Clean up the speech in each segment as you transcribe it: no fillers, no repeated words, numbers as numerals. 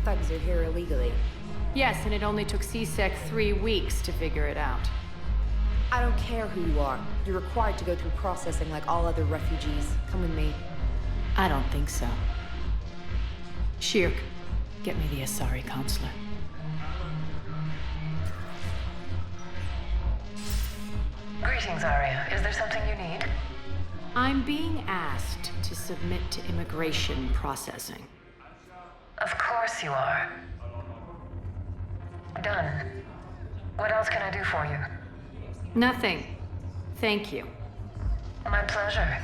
thugs are here illegally. Yes, and it only took C-Sec 3 weeks to figure it out. I don't care who you are. You're required to go through processing like all other refugees. Come with me. I don't think so. Shirk, get me the Asari consular. Greetings, Arya. Is there something you need? I'm being asked to submit to immigration processing. Of course you are. Done. What else can I do for you? Nothing. Thank you. My pleasure.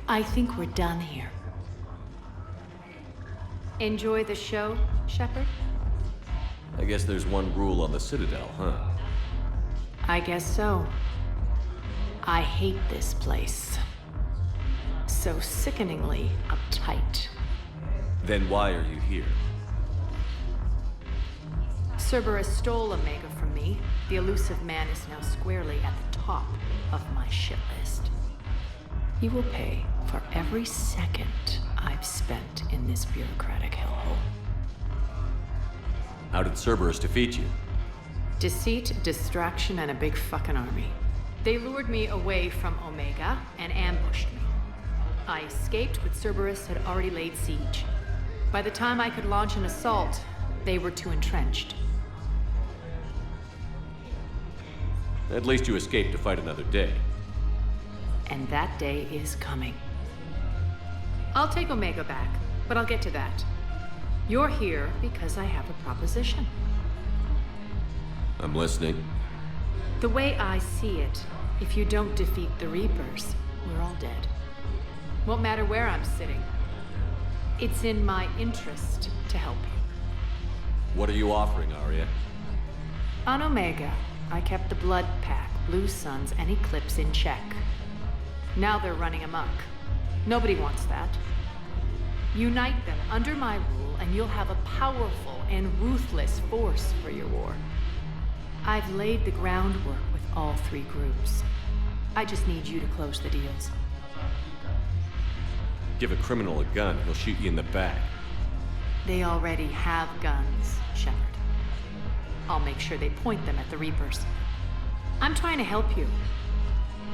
I think we're done here. Enjoy the show, Shepard? I guess there's one rule on the Citadel, huh? I guess so. I hate this place. So sickeningly uptight. Then why are you here? Cerberus stole Omega from me. The elusive man is now squarely at the top of my shit list. He will pay for every second I've spent in this bureaucratic hellhole. How did Cerberus defeat you? Deceit, distraction, and a big fucking army. They lured me away from Omega and ambushed me. I escaped, but Cerberus had already laid siege. By the time I could launch an assault, they were too entrenched. At least you escaped to fight another day. And that day is coming. I'll take Omega back, but I'll get to that. You're here because I have a proposition. I'm listening. The way I see it, if you don't defeat the Reapers, we're all dead. Won't matter where I'm sitting. It's in my interest to help you. What are you offering, Arya? On Omega, I kept the Blood Pack, Blue Suns, and Eclipse in check. Now they're running amok. Nobody wants that. Unite them under my rule, and you'll have a powerful and ruthless force for your war. I've laid the groundwork with all three groups. I just need you to close the deals. Give a criminal a gun, he'll shoot you in the back. They already have guns, Shepard. I'll make sure they point them at the Reapers. I'm trying to help you.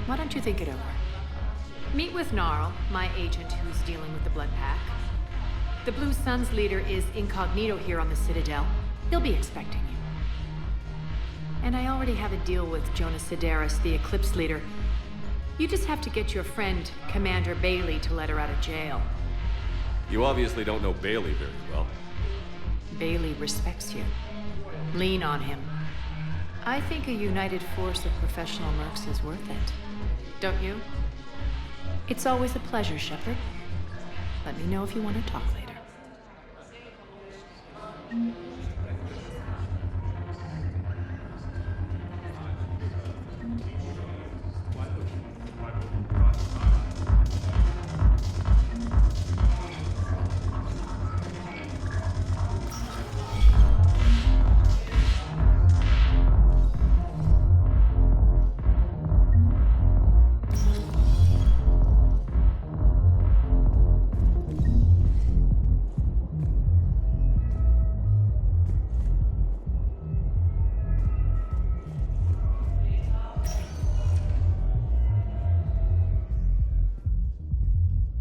Why don't you think it over? Meet with Gnarl, my agent who's dealing with the Blood Pack. The Blue Suns leader is incognito here on the Citadel. He'll be expecting you. And I already have a deal with Jonas Sidaris, the Eclipse leader. You just have to get your friend, Commander Bailey, to let her out of jail. You obviously don't know Bailey very well. Bailey respects you. Lean on him. I think a united force of professional mercs is worth it. Don't you? It's always a pleasure, Shepard. Let me know if you want to talk later.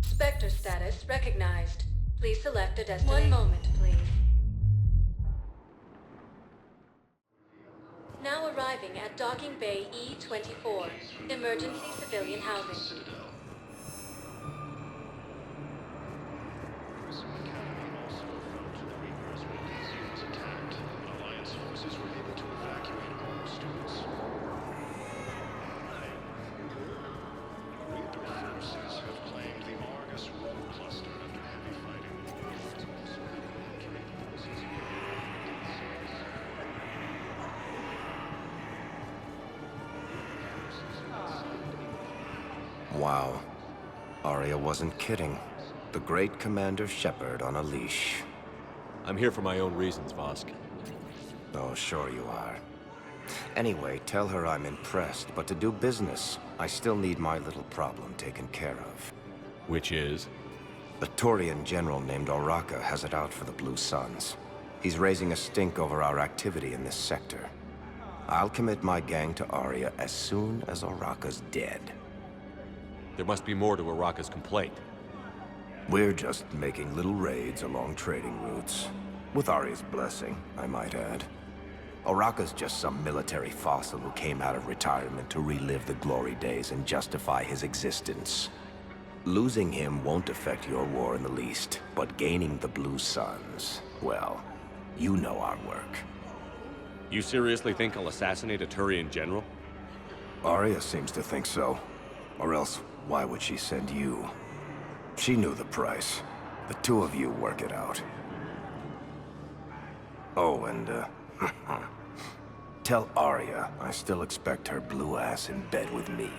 Spectre status recognized. Please select a destination. 1 moment, please. Now arriving at Docking Bay E-24, emergency civilian housing. Wow. Arya wasn't kidding. The great Commander Shepard on a leash. I'm here for my own reasons, Vosk. Oh, sure you are. Anyway, tell her I'm impressed, but to do business, I still need my little problem taken care of. Which is? A Turian general named Oraka has it out for the Blue Suns. He's raising a stink over our activity in this sector. I'll commit my gang to Aria as soon as Oraka's dead. There must be more to Araka's complaint. We're just making little raids along trading routes. With Aria's blessing, I might add. Oraka's just some military fossil who came out of retirement to relive the glory days and justify his existence. Losing him won't affect your war in the least, but gaining the Blue Suns, well, you know our work. You seriously think I'll assassinate a Turian general? Aria seems to think so. Or else, why would she send you? She knew the price. The two of you work it out. Oh, and, tell Aria I still expect her blue ass in bed with me.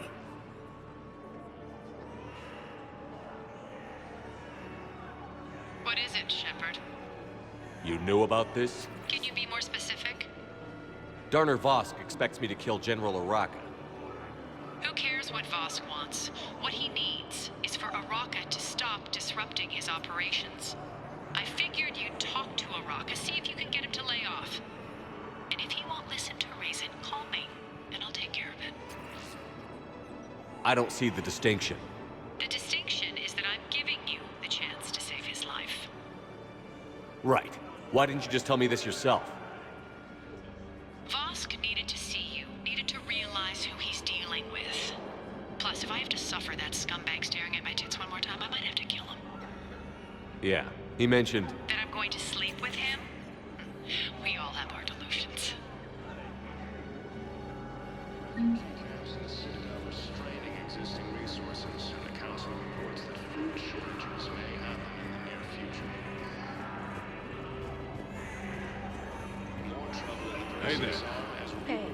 What is it, Shepard? You knew about this? Can you be more specific? Darner Vosk expects me to kill General Araka. Who cares what Vosk wants? What he needs is for Araka to stop disrupting his operations. I figured you'd talk to Araka, see if you can get him to lay off. And if he won't listen to reason, call me, and I'll take care of it. I don't see the distinction. The distinction is that I'm giving you the chance to save his life. Right. Why didn't you just tell me this yourself? Vosk needed to see you, needed to realize who he's dealing with. Plus, if I have to suffer that scumbag staring at my tits one more time, I might have to kill him. Yeah, he mentioned... That I'm going to sleep with him? We all have our delusions. Hey there. Hey.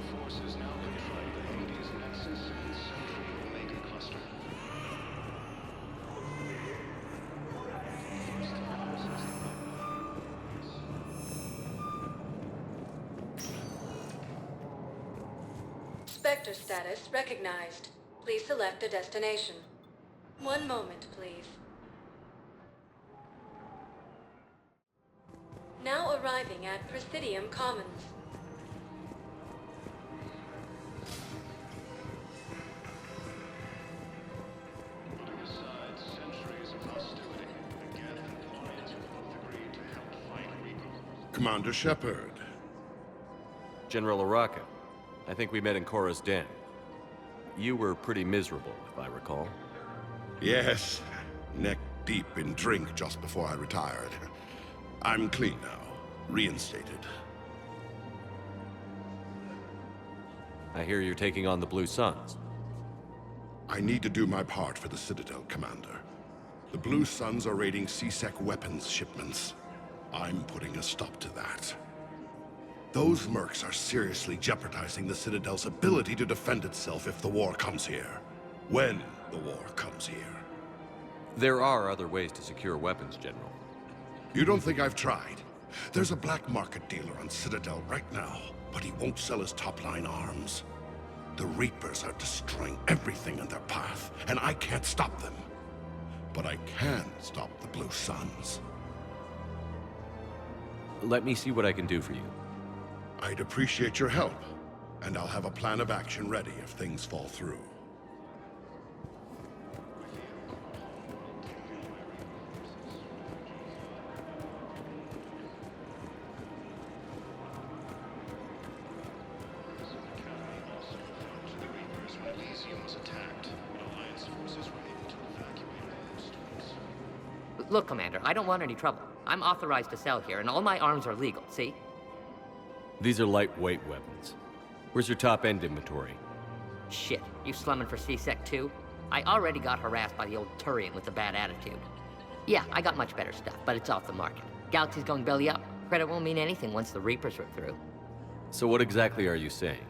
Spectre status recognized. Please select a destination. One moment, please. Now arriving at Presidium Commons. Commander Shepard. General Araka. I think we met in Korra's den. You were pretty miserable, if I recall. Yes, neck deep in drink just before I retired. I'm clean now, reinstated. I hear you're taking on the Blue Suns. I need to do my part for the Citadel, Commander. The Blue Suns are raiding CSEC weapons shipments. I'm putting a stop to that. Those mercs are seriously jeopardizing the Citadel's ability to defend itself if the war comes here. When the war comes here. There are other ways to secure weapons, General. You don't think I've tried? There's a black market dealer on Citadel right now, but he won't sell his top-line arms. The Reapers are destroying everything in their path, and I can't stop them. But I can stop the Blue Suns. Let me see what I can do for you. I'd appreciate your help, and I'll have a plan of action ready if things fall through. Look, Commander, I don't want any trouble. I'm authorized to sell here, and all my arms are legal, see? These are lightweight weapons. Where's your top-end inventory? Shit, you slumming for CSEC too? I already got harassed by the old Turian with a bad attitude. Yeah, I got much better stuff, but it's off the market. Galaxy's going belly up. Credit won't mean anything once the Reapers rip through. So what exactly are you saying?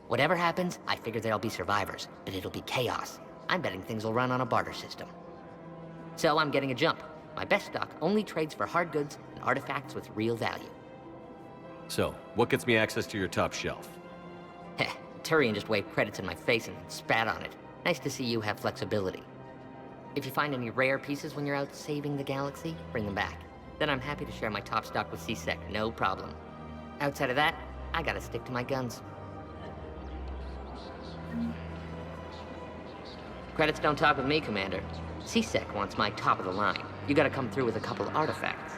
Whatever happens, I figure there'll be survivors, but it'll be chaos. I'm betting things will run on a barter system. So I'm getting a jump. My best stock only trades for hard goods and artifacts with real value. So, what gets me access to your top shelf? Heh, Turian just waved credits in my face and spat on it. Nice to see you have flexibility. If you find any rare pieces when you're out saving the galaxy, bring them back. Then I'm happy to share my top stock with C-Sec, no problem. Outside of that, I gotta stick to my guns. Credits don't talk with me, Commander. C-Sec wants my top of the line. You gotta come through with a couple of artifacts.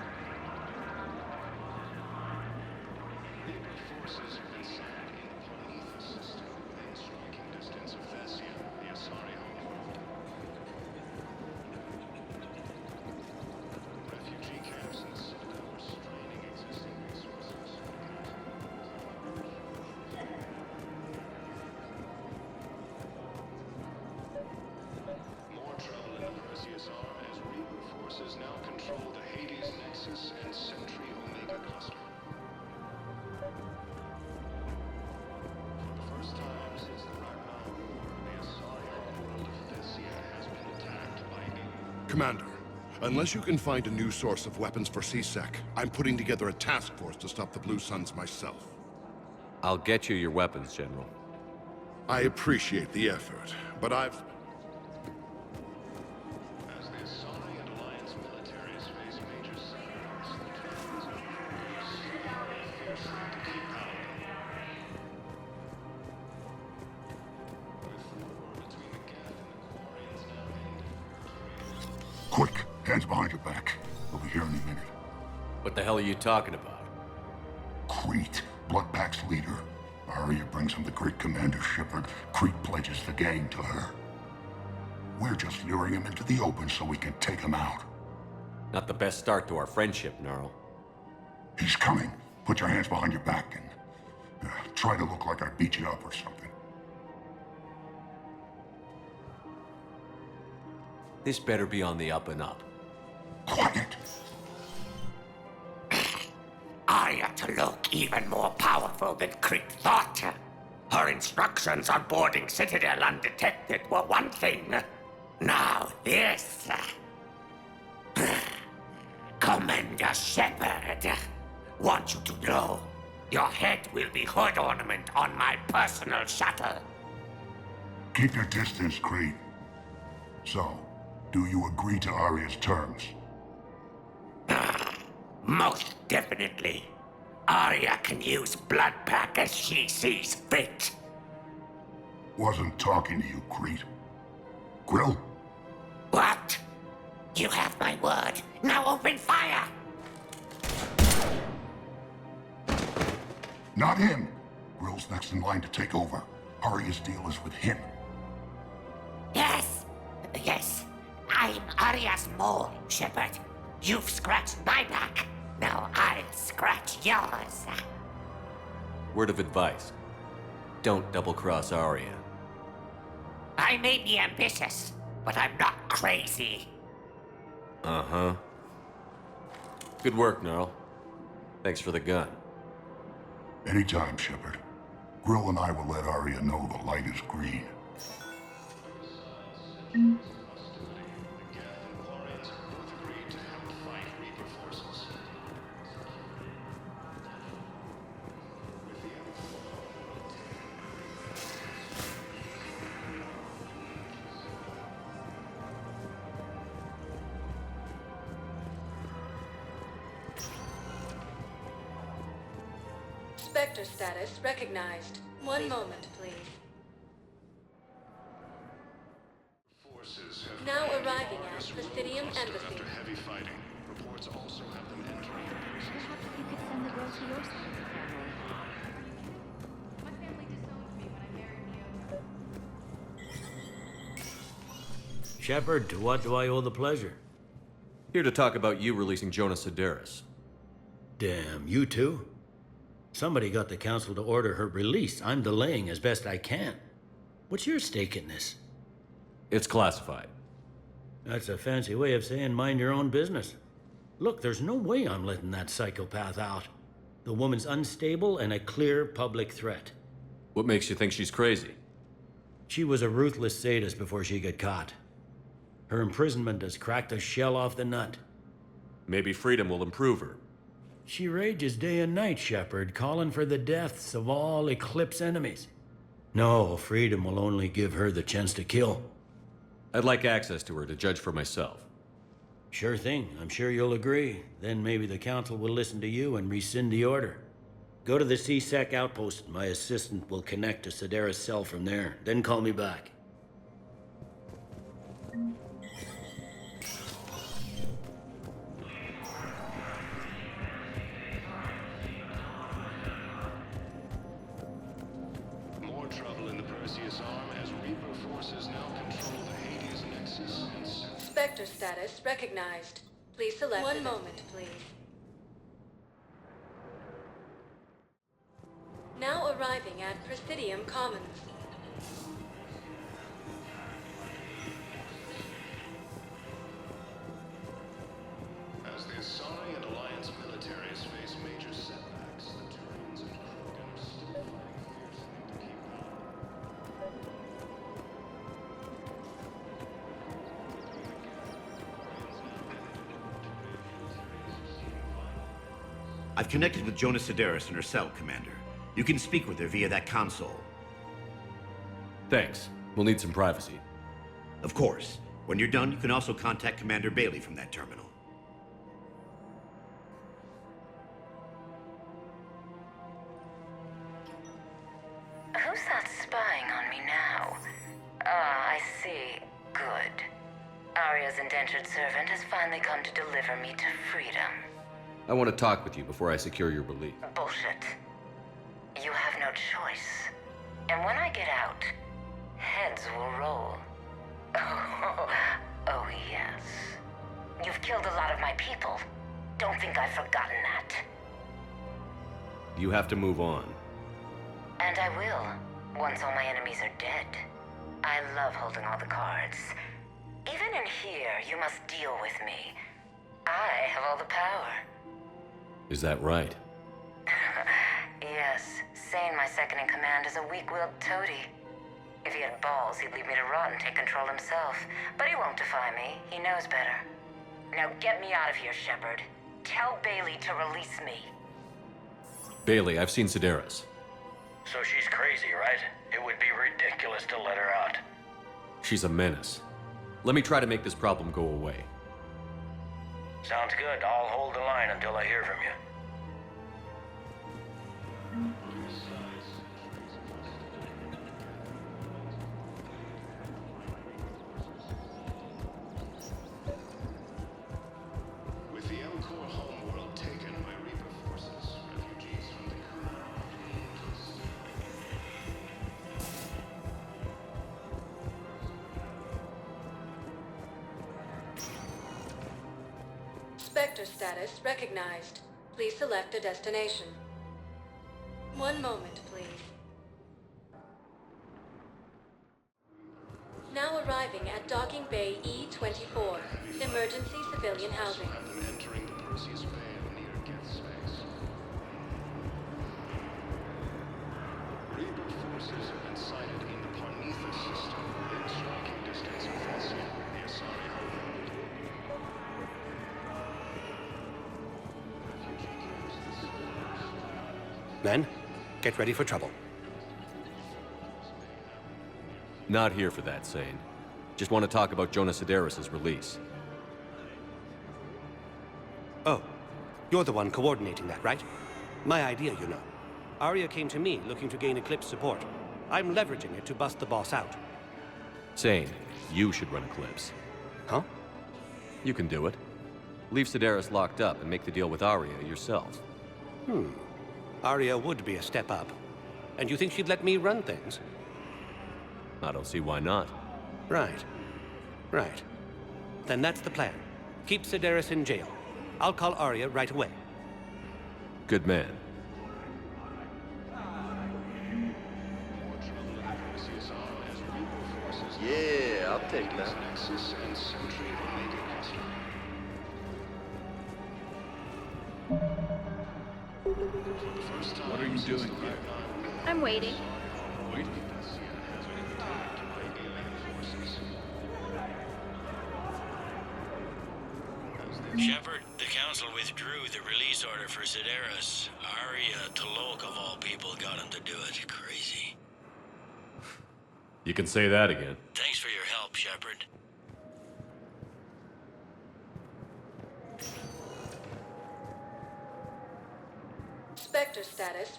Commander, unless you can find a new source of weapons for C-Sec, I'm putting together a task force to stop the Blue Suns myself. I'll get you your weapons, General. I appreciate the effort, but I've... Quick, hands behind your back. We'll be here in a minute. What the hell are you talking about? Crete, Blood Pack's leader. Aria brings him the great Commander Shepard. Crete pledges the gang to her. We're just luring him into the open so we can take him out. Not the best start to our friendship, Gnarl. He's coming. Put your hands behind your back and try to look like I beat you up or something. This better be on the up and up. Quiet. Arya to look even more powerful than Crete thought. Her instructions on boarding Citadel undetected were one thing. Now this. Commander Shepard, want you to know, your head will be hood ornament on my personal shuttle. Keep your distance, Crete. So, do you agree to Arya's terms? Most definitely. Arya can use Blood Pack as she sees fit. Wasn't talking to you, Crete. Grill? What? You have my word. Now open fire! Not him. Grill's next in line to take over. Arya's deal is with him. Yes. Yes. I'm Arya's mole, Shepard. You've scratched my back. Now I'll scratch yours. Word of advice. Don't double-cross Arya. I may be ambitious, but I'm not crazy. Uh-huh. Good work, Gnarl. Thanks for the gun. Anytime, Shepard. Grill and I will let Arya know the light is green. Spectre status recognized. One moment, please. Now arriving at Presidium Embassy. Heavy fighting. Reports also have them entering. Perhaps you could send the girl to your side of the family. My family disowned me when I married Neo. Shepard, to what do I owe the pleasure? Here to talk about you releasing Jonas Sederis. Damn, you too? Somebody got the council to order her release. I'm delaying as best I can. What's your stake in this? It's classified. That's a fancy way of saying mind your own business. Look, there's no way I'm letting that psychopath out. The woman's unstable and a clear public threat. What makes you think she's crazy? She was a ruthless sadist before she got caught. Her imprisonment has cracked the shell off the nut. Maybe freedom will improve her. She rages day and night, Shepard, calling for the deaths of all Eclipse enemies. No, freedom will only give her the chance to kill. I'd like access to her to judge for myself. Sure thing. I'm sure you'll agree. Then maybe the council will listen to you and rescind the order. Go to the CSEC outpost. My assistant will connect to Sedaris' cell from there. Then call me back. More trouble in the Perseus arm as Reaper forces now control the Hades Nexus. Spectre status recognized. Please select. One moment, please. Now arriving at Presidium Commons. As the Asari and Alliance militaries face major setbacks, the Turians and Krogan are still fighting fiercely to keep I've connected with Jonah Sedaris and her cell, Commander. You can speak with her via that console. Thanks. We'll need some privacy. Of course. When you're done, you can also contact Commander Bailey from that terminal. Who's that spying on me now? Ah, I see. Good. Arya's indentured servant has finally come to deliver me to freedom. I want to talk with you before I secure your release. Bullshit. You have no choice. And when I get out, heads will roll. Oh, yes. You've killed a lot of my people. Don't think I've forgotten that. You have to move on. And I will, once all my enemies are dead. I love holding all the cards. Even in here, you must deal with me. I have all the power. Is that right? Yes, Sane, my second-in-command, is a weak-willed toady. If he had balls, he'd leave me to rot and take control himself. But he won't defy me. He knows better. Now get me out of here, Shepard. Tell Bailey to release me. Bailey, I've seen Sedaris. So she's crazy, right? It would be ridiculous to let her out. She's a menace. Let me try to make this problem go away. Sounds good. I'll hold the line until I hear from you. With the Elcor homeworld taken by Reaper forces, refugees from the Spectre status recognized. Please select a destination. One moment, please. Now arriving at Docking Bay E-24, emergency civilian housing. entering the Perseus Veil near Geth's Space. Reaper forces have been sighted in the Parnitha system, within striking distance of Thessia, the Asari homeworld. Men, get ready for trouble. Not here for that, Sane. Just want to talk about Jonah Sedaris' release. Oh, you're the one coordinating that, right? My idea, you know. Arya came to me looking to gain Eclipse support. I'm leveraging it to bust the boss out. Sane, you should run Eclipse. Huh? You can do it. Leave Sedaris locked up and make the deal with Arya yourself. Arya would be a step up. And you think she'd let me run things? I don't see why not. Right. Right. Then that's the plan. Keep Sedaris in jail. I'll call Arya right away. Good man. Yeah, I'll take that. Nexus and Sentry Omega cluster. What are you doing here? I'm waiting. Waiting? Shepard, the Council withdrew the release order for Sedaris. Arya T'Loak, of all people, got him to do it. Crazy. You can say that again. Thanks for your help, Shepard.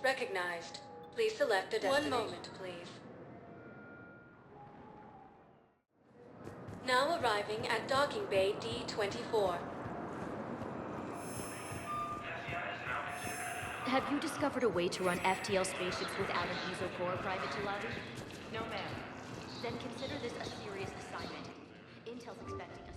recognized. Please select a destination. 1 moment, please. Now arriving at Docking Bay D-24. Have you discovered a way to run FTL spaceships without an ESO core, Private Talavi? No, ma'am. Then consider this a serious assignment. Intel's expecting us.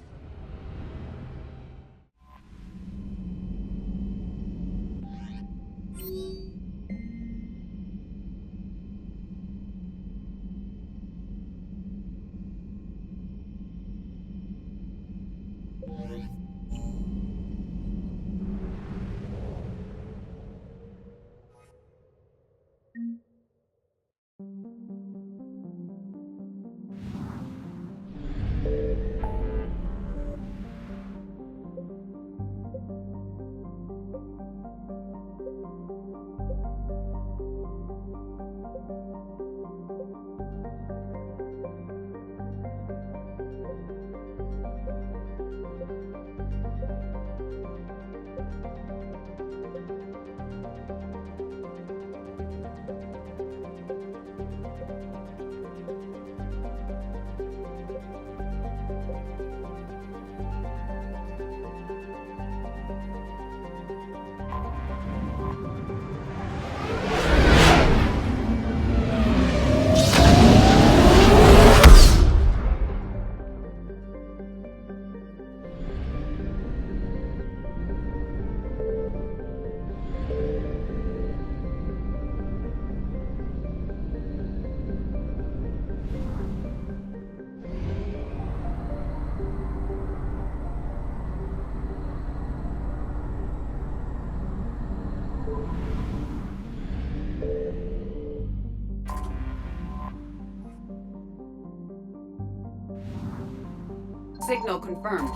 Signal confirmed.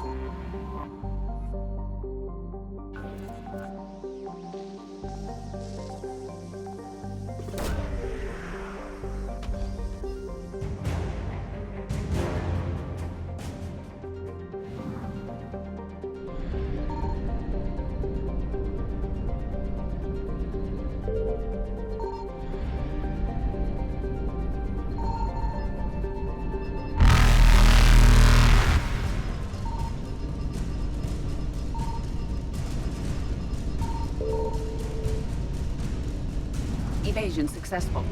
Evasion successful.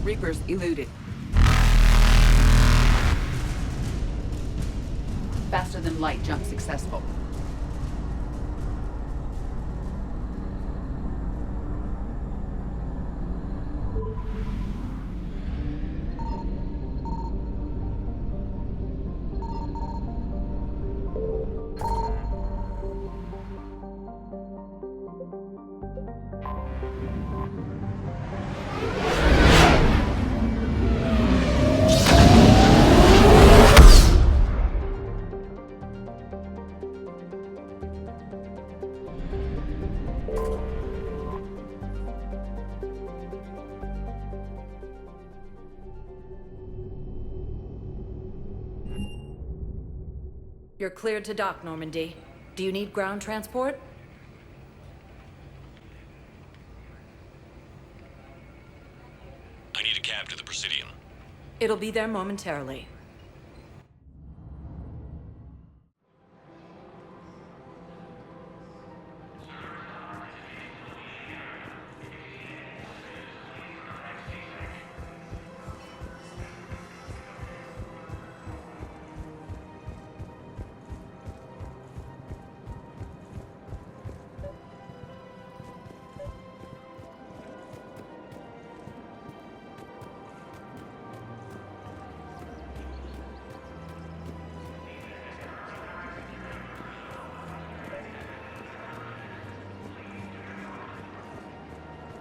Reapers eluded. Faster than light jump successful. You're cleared to dock, Normandy. Do you need ground transport? I need a cab to the Presidium. It'll be there momentarily.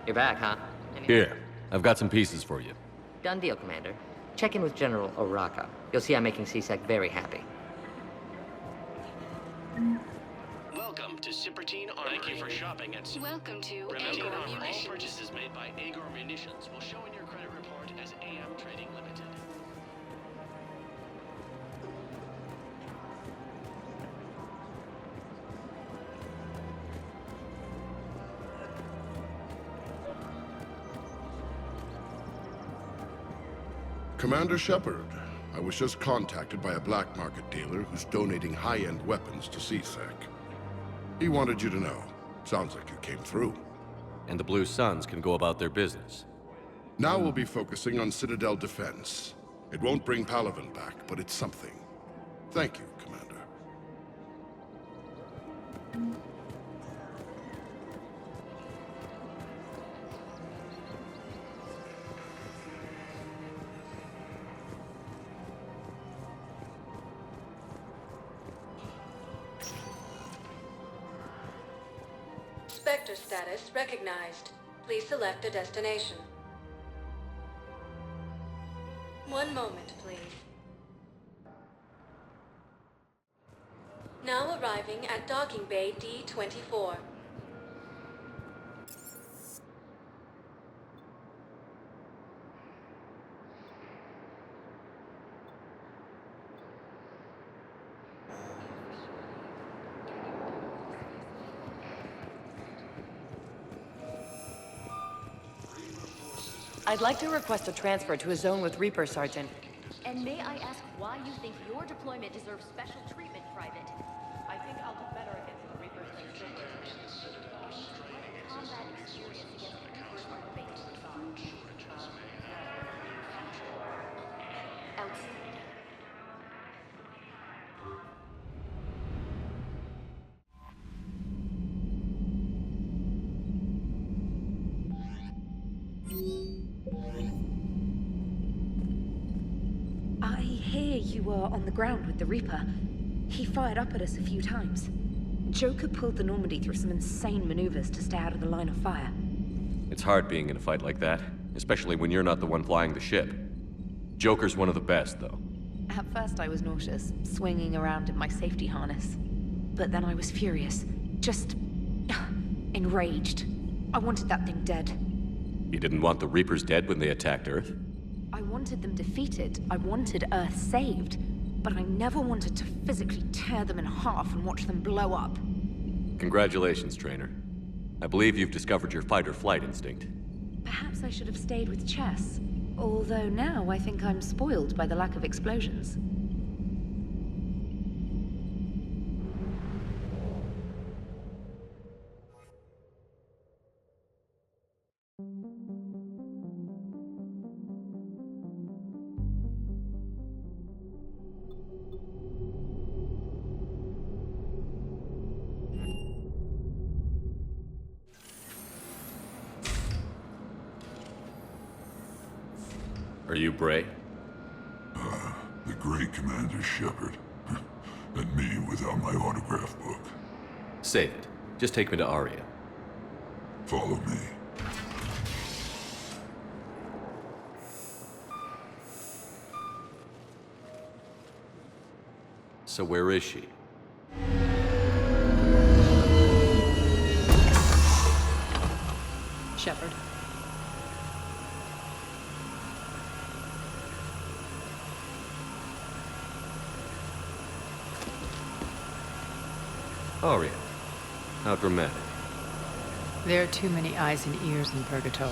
You're back, huh? Here, I've got some pieces for you. Done deal, Commander. Check in with General Oraka. You'll see I'm making C-Sec very happy. Welcome to Cipertine Armory. Thank you for shopping at Welcome to Cipertine Agor Armory. All Munitions. purchases made by Agor Munitions will show in your credit report as AM Trading Limited. Commander Shepard, I was just contacted by a black market dealer who's donating high-end weapons to CSEC. He wanted you to know. Sounds like you came through. And the Blue Suns can go about their business. Now we'll be focusing on Citadel defense. It won't bring Palaven back, but it's something. Thank you, Commander. Spectre status recognized. Please select a destination. One moment, please. Now arriving at Docking Bay D-24. I'd like to request a transfer to a zone with Reaper, Sergeant. And may I ask why you think your deployment deserves special treatment, Private? I think I'll do better against the Reapers than Troopers. Combat experience against the Reapers on the base facade. Outstanding. I hear you were on the ground with the Reaper. He fired up at us a few times. Joker pulled the Normandy through some insane maneuvers to stay out of the line of fire. It's hard being in a fight like that, especially when you're not the one flying the ship. Joker's one of the best, though. At first I was nauseous, swinging around in my safety harness. But then I was furious. Just... enraged. I wanted that thing dead. You didn't want the Reapers dead when they attacked Earth? I wanted them defeated. I wanted Earth saved. But I never wanted to physically tear them in half and watch them blow up. Congratulations, Trainer. I believe you've discovered your fight-or-flight instinct. Perhaps I should have stayed with chess. Although now I think I'm spoiled by the lack of explosions. Are you Bray? The great Commander Shepard. And me without my autograph book. Save it. Just take me to Aria. Follow me. So where is she? Shepard. Aria. How dramatic. There are too many eyes and ears in Purgatory.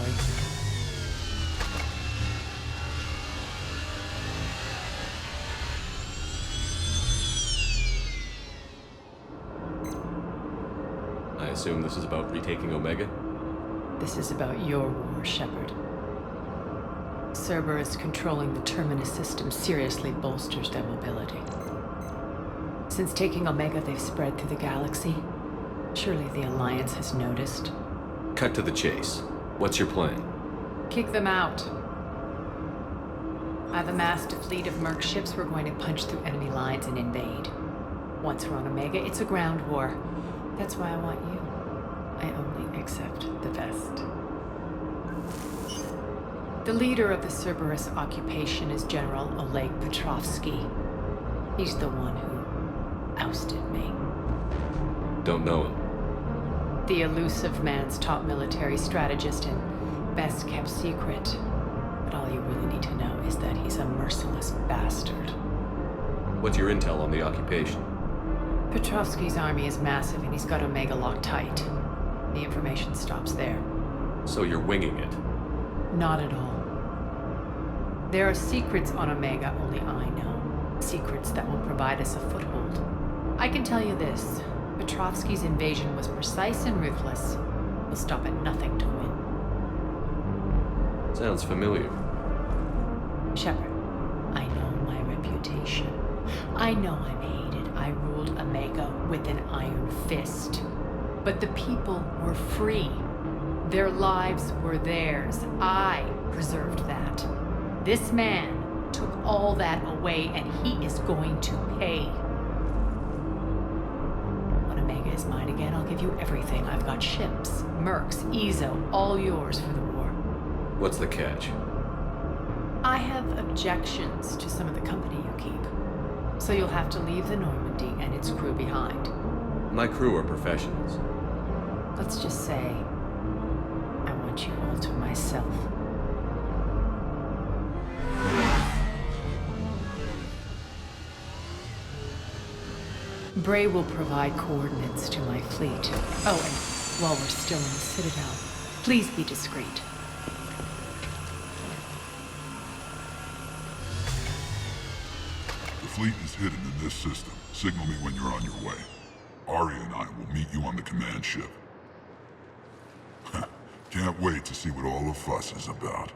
I assume this is about retaking Omega? This is about your war, Shepard. Cerberus controlling the Terminus system seriously bolsters their mobility. Since taking Omega, they've spread through the galaxy. Surely the Alliance has noticed. Cut to the chase. What's your plan? Kick them out. I've amassed a fleet of merc ships. We're going to punch through enemy lines and invade. Once we're on Omega, it's a ground war. That's why I want you. I only accept the best. The leader of the Cerberus occupation is General Oleg Petrovsky. He's the one who ousted me. Don't know him. The elusive man's top military strategist and best kept secret. But all you really need to know is that he's a merciless bastard. What's your intel on the occupation? Petrovsky's army is massive and he's got Omega locked tight. The information stops there. So you're winging it? Not at all. There are secrets on Omega only I know. Secrets that will provide us a foothold. I can tell you this. Petrovsky's invasion was precise and ruthless. We'll stop at nothing to win. Sounds familiar. Shepard, I know my reputation. I know I'm hated. I ruled Omega with an iron fist. But the people were free. Their lives were theirs. I preserved that. This man took all that away, and he is going to pay. When Omega is mine again, I'll give you everything. I've got ships, mercs, Ezo, all yours for the war. What's the catch? I have objections to some of the company you keep. So you'll have to leave the Normandy and its crew behind. My crew are professionals. Let's just say, I want you all to myself. Bray will provide coordinates to my fleet. Oh, and while we're still in the Citadel, please be discreet. The fleet is hidden in this system. Signal me when you're on your way. Arya and I will meet you on the command ship. Can't wait to see what all the fuss is about.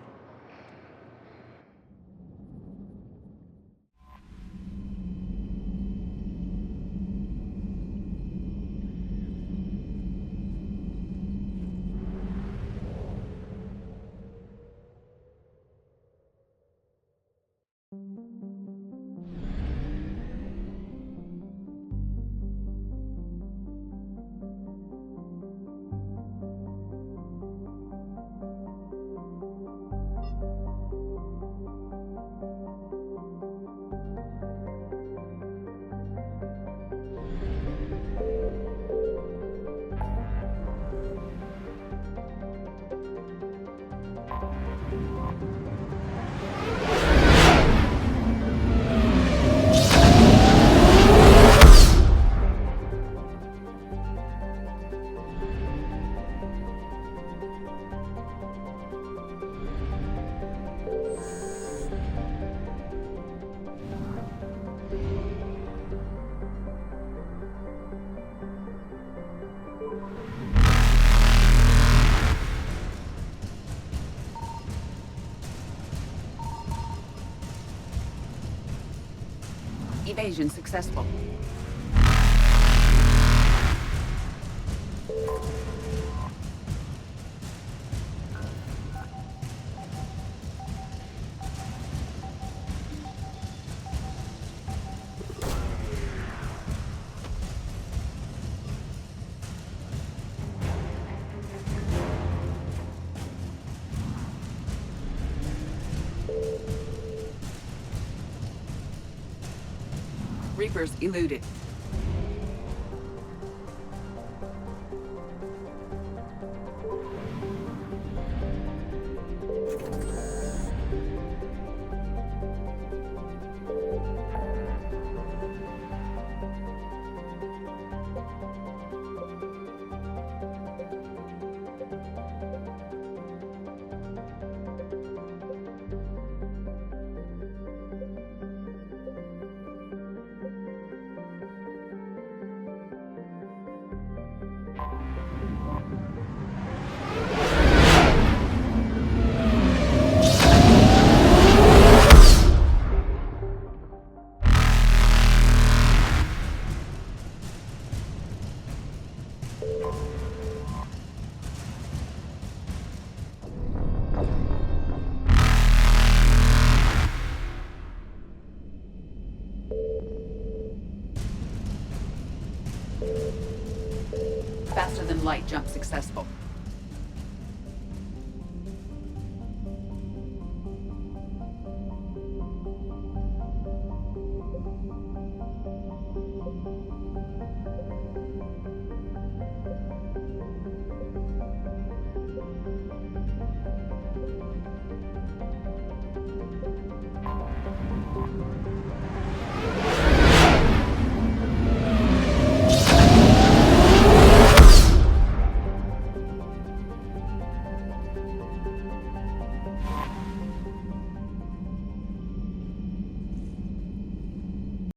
Evasion successful. Reapers eluded. Faster than light jump successful.